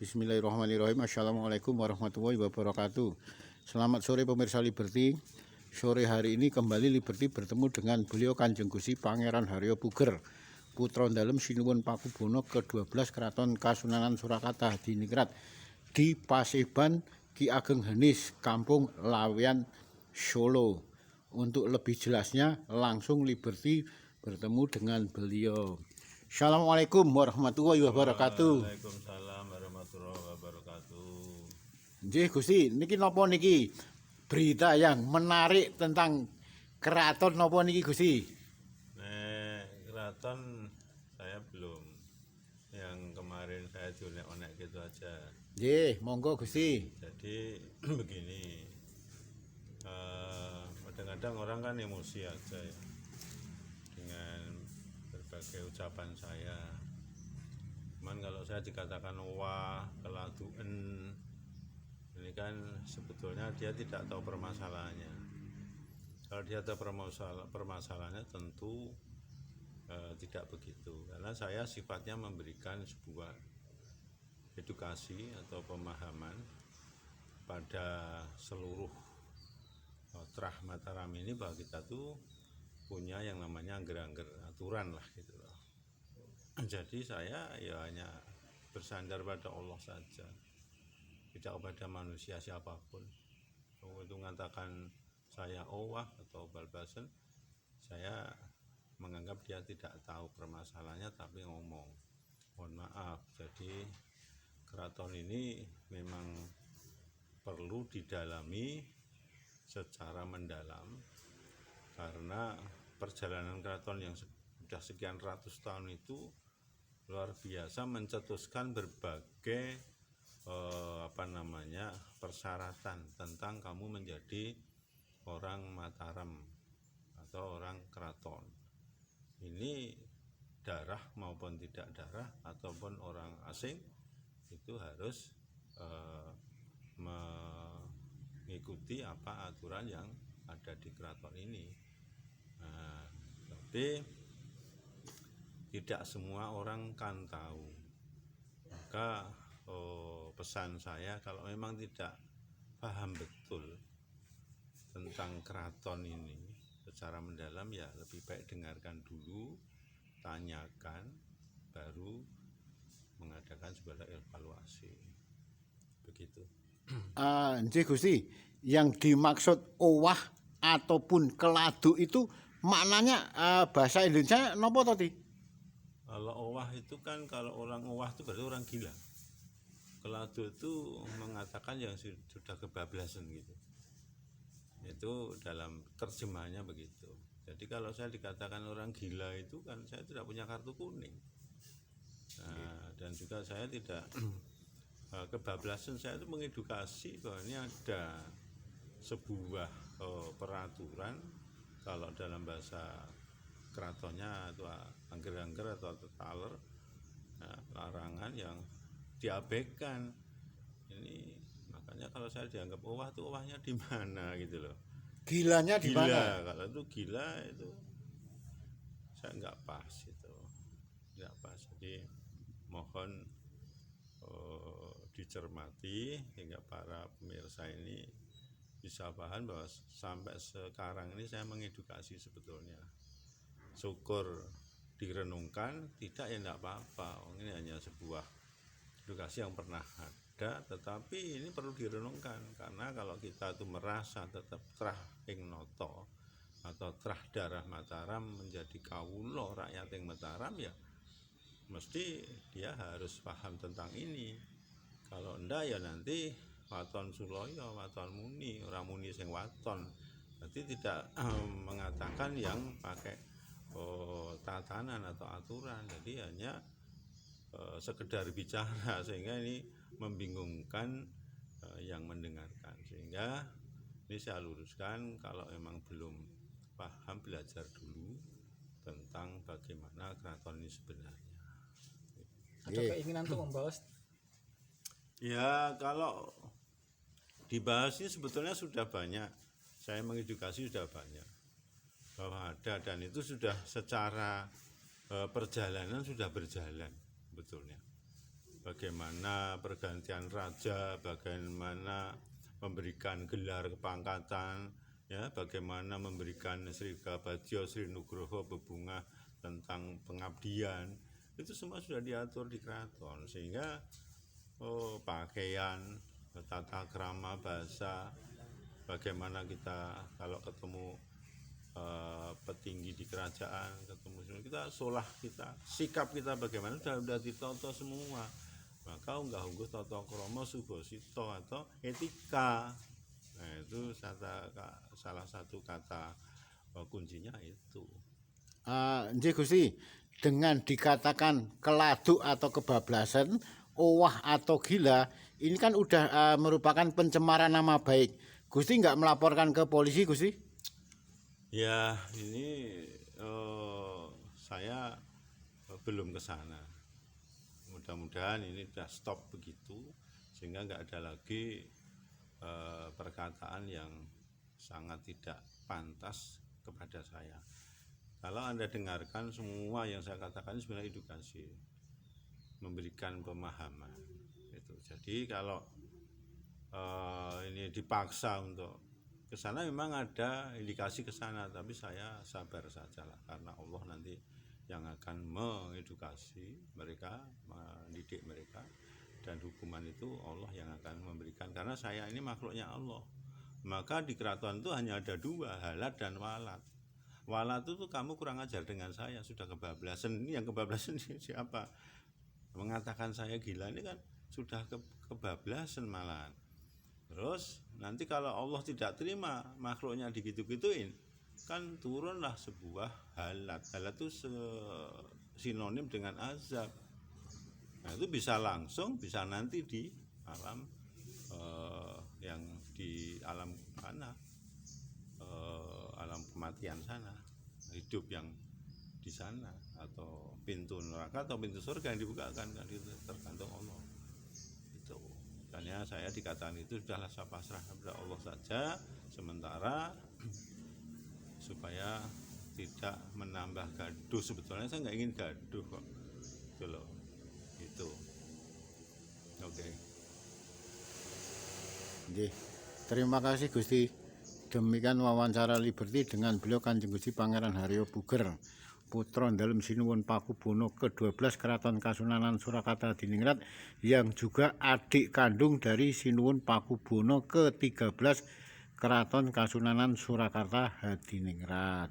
Bismillahirrahmanirrahim. Assalamualaikum warahmatullahi wabarakatuh. Selamat sore pemirsa Liberty. Sore hari ini kembali Liberty bertemu dengan beliau Kanjeng Gusti Pangeran Haryo Puger, putra dalem Sinuwun Pakubono ke-12 Keraton Kasunanan Surakarta di Ningrat di Paseban Ki Ageng Henis, Kampung Lawean, Solo. Untuk lebih jelasnya langsung Liberty bertemu dengan beliau. Assalamualaikum warahmatullahi wabarakatuh. Waalaikumsalam warahmatullahi wabarakatuh. Nggih Gusti, niki napa niki berita yang menarik tentang keraton napa niki Gusti? Keraton saya belum. Yang kemarin saya onek gitu aja. Nggih, monggo Gusti. Jadi begini, kadang-kadang orang kan emosi aja ya dengan berbagai ucapan saya. Cuman kalau saya dikatakan wah, keladuen, ini kan sebetulnya dia tidak tahu permasalahannya. Kalau dia tahu permasalahannya tentu tidak begitu, karena saya sifatnya memberikan sebuah edukasi atau pemahaman pada seluruh trah Mataram ini bahwa kita tuh punya yang namanya angger-angger aturan lah gitu loh. Jadi saya ya hanya bersandar pada Allah saja, tidak pada manusia siapapun. Kalau itu mengatakan saya owah atau balbasen, saya menganggap dia tidak tahu permasalahannya tapi ngomong. Mohon maaf, jadi keraton ini memang perlu didalami secara mendalam, karena perjalanan keraton yang sudah sekian ratus tahun itu luar biasa mencetuskan berbagai persyaratan tentang kamu menjadi orang Mataram atau orang keraton. Ini darah maupun tidak darah ataupun orang asing itu harus mengikuti apa aturan yang ada di keraton ini. Nah, tapi tidak semua orang kan tahu. Maka pesan saya, kalau memang tidak paham betul tentang keraton ini secara mendalam, ya lebih baik dengarkan dulu, tanyakan, baru mengadakan sebuah evaluasi. Begitu. Nggih Gusti, yang dimaksud owah ataupun keladu itu maknanya bahasa Indonesia napa tadi? Kalau owah itu kan, kalau orang owah itu berarti orang gila. Keladu itu mengatakan yang sudah kebablasan gitu. Itu dalam terjemahannya begitu. Jadi kalau saya dikatakan orang gila itu kan saya tidak punya kartu kuning. Nah, dan juga saya tidak kebablasan. Saya itu mengedukasi bahwa ini ada sebuah peraturan, kalau dalam bahasa keratonnya itu angger-angger atau taler, larangan yang diabaikan. Ini makanya kalau saya dianggap owah itu owahnya di mana gitu loh. Gilanya di mana? Kalau itu gila itu saya nggak pas itu, nggak pas. Jadi mohon dicermati hingga para pemirsa ini bisa paham bahwa sampai sekarang ini saya mengedukasi sebetulnya. Syukur direnungkan, tidak ya enggak apa-apa. Ini hanya sebuah edukasi yang pernah ada, tetapi ini perlu direnungkan, karena kalau kita itu merasa tetap trah ing noto atau trah darah Mataram menjadi kawula rakyat ing Mataram, ya mesti dia harus paham tentang ini. Kalau enggak ya nanti waton Suloyo, waton muni, orang muni sing waton. Berarti tidak mengatakan yang pakai tatanan atau aturan, jadi hanya sekedar bicara, sehingga ini membingungkan yang mendengarkan. Sehingga ini saya luruskan, kalau memang belum paham, belajar dulu tentang bagaimana keraton ini sebenarnya. Ada keinginan untuk membahas? Ya, kalau dibahas ini sebetulnya sudah banyak. Saya mengedukasi sudah banyak bahwa ada, dan itu sudah secara perjalanan sudah berjalan betulnya. bagaimana pergantian raja, bagaimana memberikan gelar kepangkatan, ya, bagaimana memberikan Sri Gabadya Sri Nugroho bebungah tentang pengabdian. Itu semua sudah diatur di keraton, sehingga pakaian, tata krama, bahasa, bagaimana kita kalau ketemu petinggi di kerajaan, ketemu kita sholah, kita sikap kita bagaimana sudah ditoto semua. Maka unggah-ungguh tata krama subasita atau etika. Nah, itu salah satu kata kuncinya itu. Nggih Gusti, dengan dikatakan keladuk atau kebablasan, owah atau gila, ini kan udah merupakan pencemaran nama baik. Gusti nggak melaporkan ke polisi, Gusti? Ya, ini saya belum ke sana. Mudah-mudahan ini sudah stop begitu, sehingga nggak ada lagi perkataan yang sangat tidak pantas kepada saya. Kalau Anda dengarkan, semua yang saya katakan sebenarnya edukasi, memberikan pemahaman. Itu. Jadi kalau ini dipaksa untuk ke sana, memang ada indikasi ke sana, tapi saya sabar sajalah, karena Allah nanti yang akan mengedukasi mereka, mendidik mereka, dan hukuman itu Allah yang akan memberikan, karena saya ini makhluknya Allah. Maka di keraton itu hanya ada dua, halat dan walat. Walat itu kamu kurang ajar dengan saya, sudah kebablasan. Ini yang kebablasan siapa? Mengatakan saya gila ini kan sudah kebablasan malahan. Terus nanti kalau Allah tidak terima makhluknya digitu-gituin, kan turunlah sebuah halat. Halat itu sinonim dengan azab. Nah, itu bisa langsung, bisa nanti di alam yang di alam mana, alam kematian sana, hidup yang di sana, atau pintu neraka atau pintu surga yang dibukakan, kan itu tergantung Allah. Itu. Makanya saya dikatakan itu sudahlah, saya pasrah kepada Allah saja sementara, supaya tidak menambah gaduh. Sebetulnya saya nggak ingin gaduh kok, gitu loh. Itu. Oke. Nggih. Terima kasih Gusti. Demikian wawancara Liberty dengan beliau Kanjeng Gusti Pangeran Haryo Puger, putra dalem Sinuwun Pakubono ke-12 Keraton Kasunanan Surakarta Hadiningrat, yang juga adik kandung dari Sinuwun Pakubono ke-13 Keraton Kasunanan Surakarta Hadiningrat.